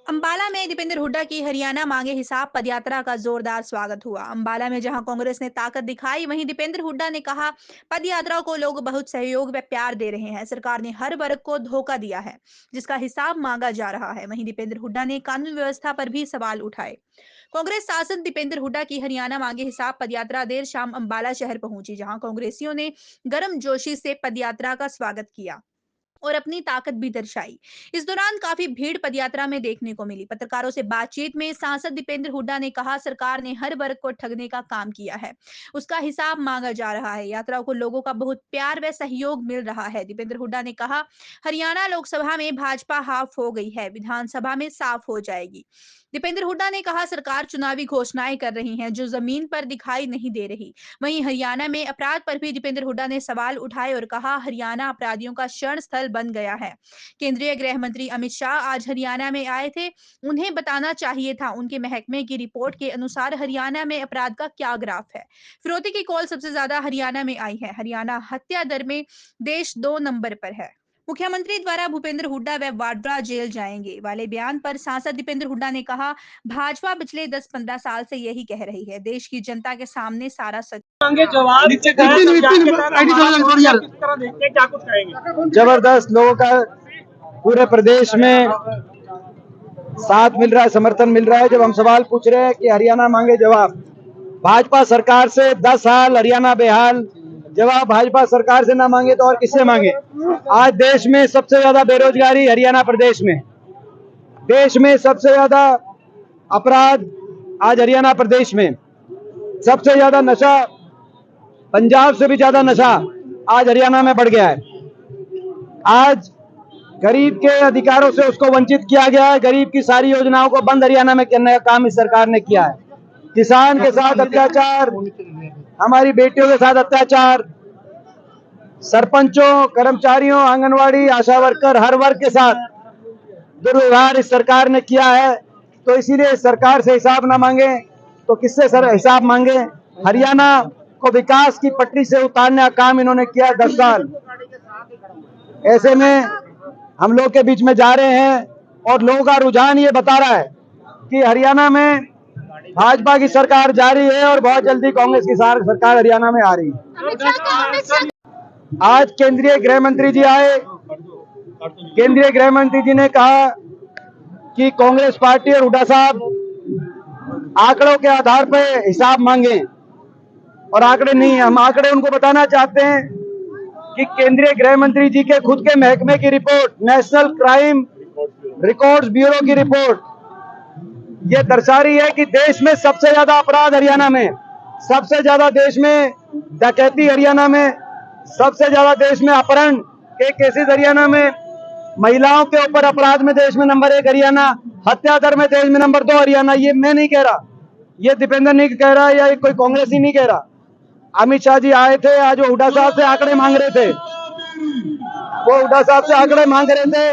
अंबाला में दीपेंद्र हुड्डा की हरियाणा मांगे हिसाब पदयात्रा का जोरदार स्वागत हुआ। अंबाला में जहां कांग्रेस ने ताकत दिखाई, वहीं दीपेंद्र हुड्डा ने कहा, पदयात्रा को लोग बहुत सहयोग व प्यार दे रहे हैं। सरकार ने हर वर्ग को धोखा दिया है, जिसका हिसाब मांगा जा रहा है। वहीं दीपेंद्र हुड्डा ने कानून व्यवस्था पर भी सवाल उठाए। कांग्रेस सांसद दीपेंद्र हुड्डा की हरियाणा मांगे हिसाब पदयात्रा देर शाम अंबाला शहर पहुंची, जहां कांग्रेसियों ने गर्मजोशी से पदयात्रा का स्वागत किया और अपनी ताकत भी दर्शाई। इस दौरान काफी भीड़ पदयात्रा में देखने को मिली। पत्रकारों से बातचीत में सांसद दीपेंद्र हुड्डा ने कहा, सरकार ने हर वर्ग को ठगने का काम किया है, उसका हिसाब मांगा जा रहा है। यात्रा को लोगों का बहुत प्यार व सहयोग मिल रहा है। दीपेंद्र हुड्डा ने कहा, हरियाणा लोकसभा में भाजपा हाफ हो गई है, विधानसभा में साफ हो जाएगी। दीपेंद्र हुड्डा ने कहा, सरकार चुनावी घोषणाएं कर रही है जो जमीन पर दिखाई नहीं दे रही। वहीं हरियाणा में अपराध पर भी दीपेंद्र हुड्डा ने सवाल उठाए और कहा, हरियाणा अपराधियों का शरण स्थल बन गया है। केंद्रीय गृह मंत्री अमित शाह आज हरियाणा में आए थे, उन्हें बताना चाहिए था। उनके महकमे की रिपोर्ट के अनुसार हरियाणा में अपराध का क्या ग्राफ है। फिरौती की कॉल सबसे ज्यादा हरियाणा में आई है। हरियाणा हत्या दर में देश 2 नंबर पर है। मुख्यमंत्री द्वारा भूपेंद्र हुड्डा व वाड्रा जेल जाएंगे वाले बयान पर सांसद दीपेंद्र हुड्डा ने कहा, भाजपा पिछले 10-15 साल से यही कह रही है, देश की जनता के सामने सारा सच। जबरदस्त लोगों का पूरे प्रदेश में साथ मिल रहा है, समर्थन मिल रहा है। जब हम सवाल पूछ रहे हैं कि हरियाणा मांगे जवाब, भाजपा सरकार से 10 साल हरियाणा बेहाल, जवाब भाजपा सरकार से ना मांगे तो और किससे मांगे। आज देश में सबसे ज्यादा बेरोजगारी हरियाणा प्रदेश में, देश में सबसे ज्यादा अपराध आज हरियाणा प्रदेश में, सबसे ज्यादा नशा, पंजाब से भी ज्यादा नशा आज हरियाणा में बढ़ गया है। आज गरीब के अधिकारों से उसको वंचित किया गया है। गरीब की सारी योजनाओं को बंद हरियाणा में करने का काम इस सरकार ने किया है। किसान के साथ अत्याचार, हमारी बेटियों के साथ अत्याचार, सरपंचों, कर्मचारियों, आंगनवाड़ी, आशा वर्कर, हर वर्ग के साथ दुर्व्यवहार इस सरकार ने किया है। तो इसीलिए सरकार से हिसाब ना मांगे तो किससे सर हिसाब मांगे। हरियाणा को विकास की पटरी से उतारने का काम इन्होंने किया 10 साल। ऐसे में हम लोग के बीच में जा रहे हैं और लोगों का रुझान ये बता रहा है कि हरियाणा में भाजपा की सरकार जारी है और बहुत जल्दी कांग्रेस की सरकार हरियाणा में आ रही है। आज केंद्रीय गृह मंत्री जी आए, केंद्रीय गृह मंत्री जी ने कहा कि कांग्रेस पार्टी और हुड्डा साहब आंकड़ों के आधार पर हिसाब मांगे, और आंकड़े नहीं, हम आंकड़े उनको बताना चाहते हैं कि केंद्रीय गृह मंत्री जी के खुद के महकमे की report, national crime records bureau की रिपोर्ट, ये दर्शा रही है कि देश में सबसे ज्यादा अपराध हरियाणा में, सबसे ज्यादा देश में डकैती हरियाणा में, सबसे ज्यादा देश में अपहरण के केसेस हरियाणा में, महिलाओं के ऊपर अपराध में देश में नंबर 1 हरियाणा, हत्या दर में देश में नंबर 2 हरियाणा। ये मैं नहीं कह रहा, ये दीपेंद्र नहीं कह रहा, या कोई कांग्रेस ही नहीं कह रहा। अमित शाह जी आए थे आज, वो हुड्डा साहब से आंकड़े मांग रहे थे, वो हुड्डा साहब से आंकड़े मांग रहे थे।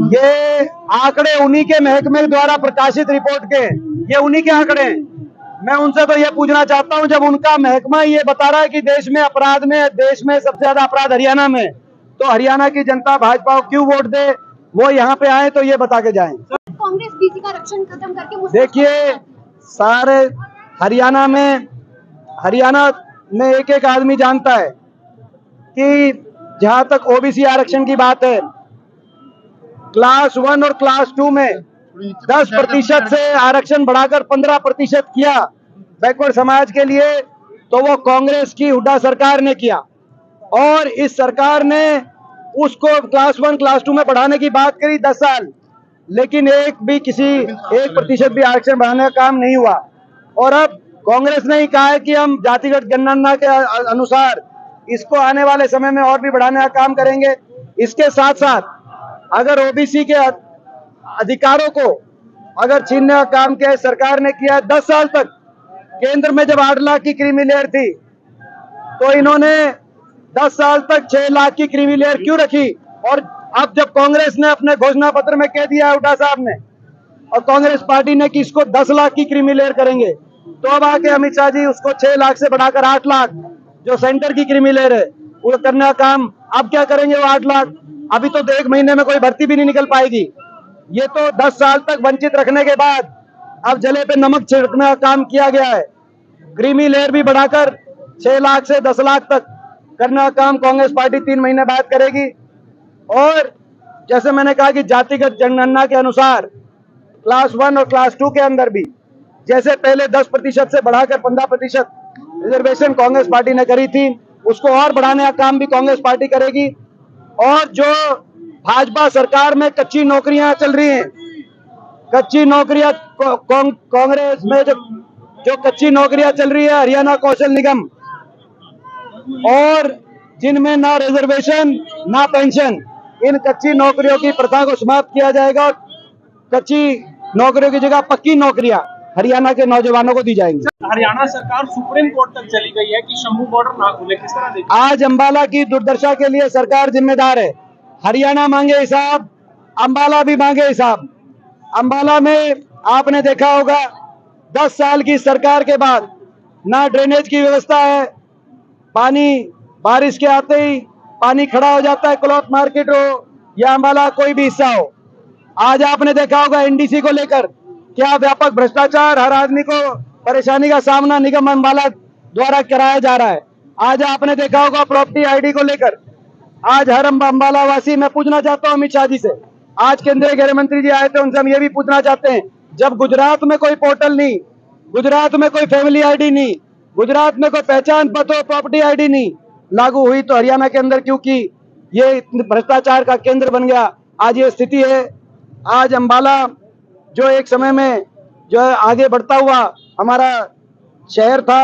ये आंकड़े उन्हीं के महकमे द्वारा प्रकाशित रिपोर्ट के, ये उन्हीं के आंकड़े हैं। मैं उनसे तो ये पूछना चाहता हूं, जब उनका महकमा ये बता रहा है कि देश में अपराध में, देश में सबसे ज्यादा अपराध हरियाणा में, तो हरियाणा की जनता भाजपा को क्यों वोट दे। वो यहाँ पे आए तो ये बता के जाएं। कांग्रेस बीसी का रक्षण खत्म करके, देखिए सारे हरियाणा में एक एक आदमी जानता है कि जहां तक ओबीसी आरक्षण की बात है, क्लास 1 और क्लास 2 में 10% से आरक्षण बढ़ाकर 15% किया बैकवर्ड समाज के लिए, तो वो कांग्रेस की हुड्डा सरकार ने किया। और इस सरकार ने उसको क्लास 1 क्लास 2 में बढ़ाने की बात करी 10 साल, लेकिन एक भी किसी 1% भी आरक्षण बढ़ाने का काम नहीं हुआ। और अब कांग्रेस ने ही कहा है कि हम जातिगत जनगणना के अनुसार इसको आने वाले समय में और भी बढ़ाने का काम करेंगे। इसके साथ साथ अगर ओबीसी के अधिकारों को अगर छीनने का काम किया सरकार ने किया 10 साल तक। केंद्र में जब 8 लाख की क्रीमी लेयर थी, तो इन्होंने 10 साल तक 6 लाख की क्रीमी लेयर क्यों रखी। और अब जब कांग्रेस ने अपने घोषणा पत्र में कह दिया हुड्डा साहब ने और कांग्रेस पार्टी ने कि इसको 10 लाख की क्रीमी लेयर करेंगे, तो अब आके अमित शाह जी उसको 6 लाख से बढ़ाकर 8 लाख जो सेंटर की क्रीमी लेयर है वो करने का काम अब क्या करेंगे। वो 8 लाख अभी तो 1 महीने में कोई भर्ती भी नहीं निकल पाएगी। ये तो 10 साल तक वंचित रखने के बाद अब जले पे नमक छिड़कने का काम किया गया है। क्रीमी लेयर भी बढ़ाकर 6 लाख से 10 लाख तक करने का काम कांग्रेस पार्टी 3 महीने बाद करेगी। और जैसे मैंने कहा कि जातिगत जनगणना के अनुसार क्लास 1 और क्लास 2 के अंदर भी जैसे पहले 10% से बढ़ाकर 15% रिजर्वेशन कांग्रेस पार्टी ने करी थी, उसको और बढ़ाने का काम भी कांग्रेस पार्टी करेगी। और जो भाजपा सरकार में कच्ची नौकरियां चल रही हैं, कच्ची नौकरियां कांग्रेस में जो कच्ची नौकरियां चल रही है हरियाणा कौशल निगम, और जिनमें ना रिजर्वेशन ना पेंशन, इन कच्ची नौकरियों की प्रथा को समाप्त किया जाएगा। कच्ची नौकरियों की जगह पक्की नौकरियां हरियाणा के नौजवानों को दी जाएंगी। हरियाणा सरकार सुप्रीम कोर्ट तक चली गई है कि शंभू बॉर्डर ना खुले, किस तरह देखिए? आज अंबाला की दुर्दशा के लिए सरकार जिम्मेदार है। हरियाणा मांगे हिसाब, अंबाला भी मांगे हिसाब। अंबाला में आपने देखा होगा 10 साल की सरकार के बाद ना ड्रेनेज की व्यवस्था है, पानी बारिश के आते ही पानी खड़ा हो जाता है, क्लॉथ मार्केट हो या अंबाला कोई भी हिस्सा हो। आज आपने देखा होगा एनडीसी को लेकर क्या व्यापक भ्रष्टाचार, हर आदमी को परेशानी का सामना निगम अंबाला द्वारा कराया जा रहा है। आज आपने देखा होगा प्रॉपर्टी आईडी को लेकर, आज हर अंबाला वासी, मैं पूछना चाहता हूं अमित शाह जी से, आज केंद्रीय गृह मंत्री जी आए थे, उनसे हम ये भी पूछना चाहते हैं, जब गुजरात में कोई पोर्टल नहीं, गुजरात में कोई फैमिली आईडी नहीं, गुजरात में कोई पहचान पत्र प्रॉपर्टी आईडी नहीं लागू हुई, तो हरियाणा के अंदर क्योंकि ये भ्रष्टाचार का केंद्र बन गया, आज ये स्थिति है। आज अंबाला जो एक समय में जो है आगे बढ़ता हुआ हमारा शहर था,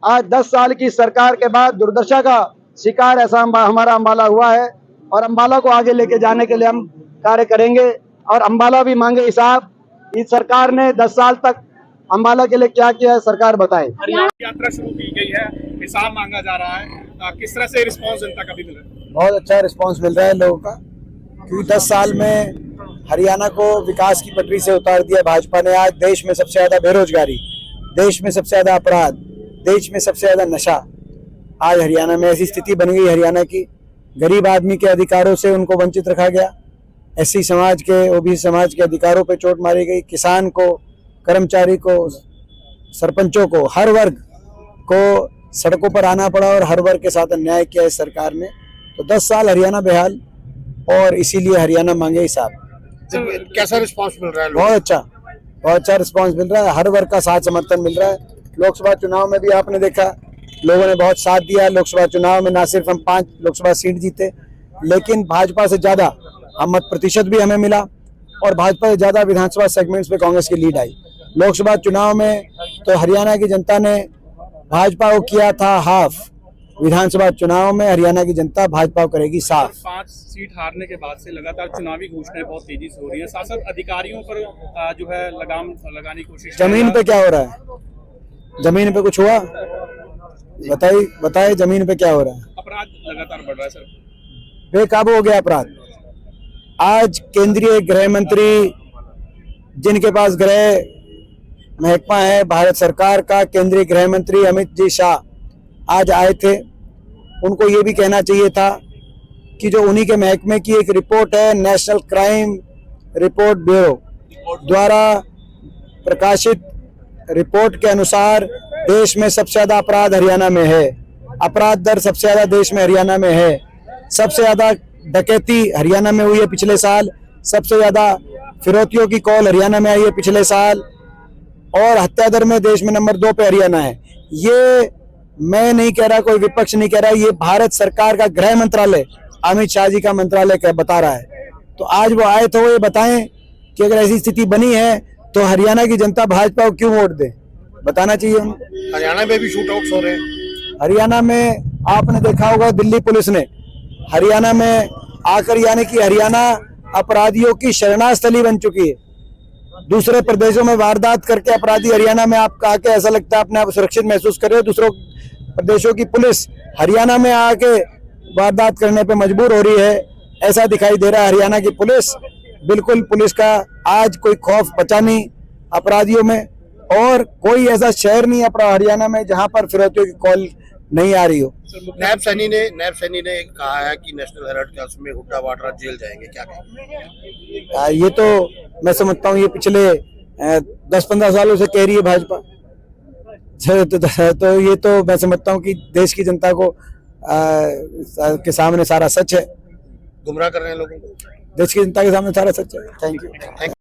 आज 10 साल की सरकार के बाद दुर्दशा का शिकार ऐसा हमारा अंबाला हुआ है। और अंबाला को आगे लेके जाने के लिए हम कार्य करेंगे। और अंबाला भी मांगे हिसाब, इस सरकार ने 10 साल तक अंबाला के लिए क्या किया है, सरकार बताए। यात्रा शुरू की गई है, हिसाब मांगा जा रहा है, किस तरह से रिस्पांस जनता का भी मिल रहा है? बहुत अच्छा रिस्पांस मिल रहा है लोगों का, क्योंकि 10 साल में हरियाणा को विकास की पटरी से उतार दिया भाजपा ने। आज देश में सबसे ज्यादा बेरोजगारी, देश में सबसे ज्यादा अपराध, देश में सबसे ज्यादा नशा, आज हरियाणा में ऐसी स्थिति बन गई हरियाणा की। गरीब आदमी के अधिकारों से उनको वंचित रखा गया, एससी समाज के, ओबीसी समाज के अधिकारों पे चोट मारी गई, किसान को, कर्मचारी को, सरपंचों को, हर वर्ग को सड़कों पर आना पड़ा और हर वर्ग के साथ अन्याय किया इस सरकार ने। तो 10 साल हरियाणा बेहाल, और इसीलिए हरियाणा मांगे हिसाब। कैसा रिस्पांस मिल रहा है? बहुत अच्छा रिस्पांस मिल रहा है, हर वर्ग का साथ समर्थन मिल रहा है। लोकसभा चुनाव में भी आपने देखा लोगों ने बहुत साथ दिया। लोकसभा चुनाव में ना सिर्फ हम 5 लोकसभा सीट जीते, लेकिन भाजपा से ज्यादा हम मत प्रतिशत भी हमें मिला, और भाजपा से ज्यादा विधानसभा सेगमेंट्स में कांग्रेस की लीड आई। लोकसभा चुनाव में तो हरियाणा की जनता ने भाजपा को किया था हाफ, विधानसभा चुनाव में हरियाणा की जनता भाजपा को करेगी साफ। 5 सीट हारने के बाद से लगातार चुनावी घोषणाएं बहुत तेजी से हो रही है, शासन अधिकारियों पर जो है लगाम लगाने की कोशिश। जमीन पे क्या हो रहा है? जमीन पे कुछ हुआ? बताइए जमीन पे क्या हो रहा है? अपराध लगातार बढ़ रहा है सर, बेकाबू हो गया अपराध। आज केंद्रीय गृह मंत्री, जिनके पास गृह महकमा है भारत सरकार का, केंद्रीय गृह मंत्री अमित जी शाह आज आए थे। उनको ये भी कहना चाहिए था कि जो उन्हीं के महकमे की एक रिपोर्ट है, नेशनल क्राइम रिपोर्ट ब्यूरो द्वारा प्रकाशित रिपोर्ट के अनुसार देश में सबसे ज्यादा अपराध हरियाणा में है, अपराध दर सबसे ज्यादा देश में हरियाणा में है, सबसे ज्यादा डकैती हरियाणा में हुई है पिछले साल, सबसे ज्यादा फिरौतियों की कॉल हरियाणा में आई है पिछले साल, और हत्या दर में देश में नंबर 2 पे हरियाणा है। ये मैं नहीं कह रहा, कोई विपक्ष नहीं कह रहा, ये भारत सरकार का गृह मंत्रालय, अमित शाह जी का मंत्रालय बता रहा है। तो आज वो आए तो ये बताएं कि अगर ऐसी स्थिति बनी है तो हरियाणा की जनता भाजपा को क्यों वोट दे, बताना चाहिए उन्हें। हरियाणा में भी शूटआउट्स हो रहे हैं। हरियाणा में आपने देखा होगा दिल्ली पुलिस ने हरियाणा में आकर, यानी कि हरियाणा अपराधियों की शरणास्थली बन चुकी है। दूसरे प्रदेशों में वारदात करके अपराधी हरियाणा में आप आके ऐसा लगता है अपने आप सुरक्षित महसूस कर रहे हो, दूसरों प्रदेशों की पुलिस हरियाणा में आके वारदात करने पे मजबूर हो रही है, ऐसा दिखाई दे रहा है। हरियाणा की पुलिस, बिल्कुल पुलिस का आज कोई खौफ बचा नहीं अपराधियों में, और कोई ऐसा शहर नहीं है हरियाणा में जहां पर फिरौतियों की कॉल नहीं आ रही हो। नैब सैनी ने कहा है कि नेशनल हेराल्ड के उसमें हुड्डा वाड्रा जेल जाएंगे, क्या कहेंगे? ये तो मैं समझता हूँ ये पिछले 10-15 सालों से कह रही है भाजपा। तो ये तो मैं समझता हूँ कि देश की जनता को के सामने सारा सच है, गुमराह कर रहे हैं लोगों को। देश की जनता के सामने सारा सच है। Thank you.